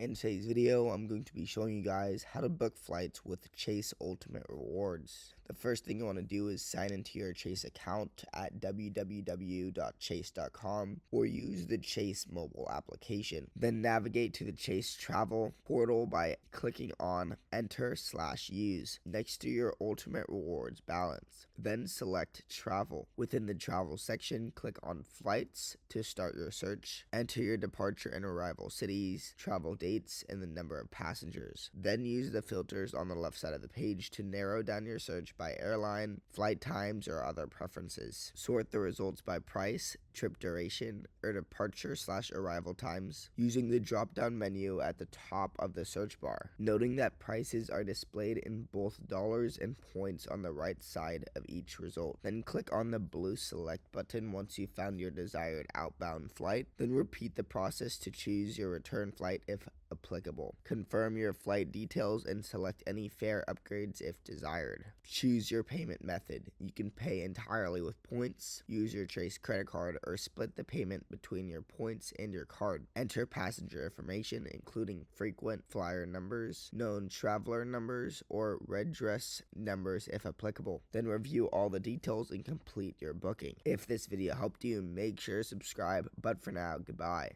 In today's video, I'm going to be showing you guys how to book flights with Chase Ultimate Rewards. The first thing you want to do is sign into your Chase account at www.chase.com or use the Chase mobile application. Then navigate to the Chase Travel portal by clicking on Enter/Use next to your Ultimate Rewards balance. Then select Travel. Within the Travel section, click on Flights to start your search. Enter your departure and arrival cities, travel dates, and the number of passengers. Then use the filters on the left side of the page to narrow down your search by airline, flight times, or other preferences. Sort the results by price, trip duration, or departure/arrival times using the drop-down menu at the top of the search bar, noting that prices are displayed in both dollars and points on the right side of each result. Then click on the blue select button once you found your desired outbound flight. Then repeat the process to choose your return flight if applicable. Confirm your flight details and select any fare upgrades if desired. Choose your payment method. You can pay entirely with points, use your Chase credit card, or split the payment between your points and your card. Enter passenger information including frequent flyer numbers, known traveler numbers, or red dress numbers if applicable. Then review all the details and complete your booking. If this video helped you, make sure to subscribe, but for now, goodbye.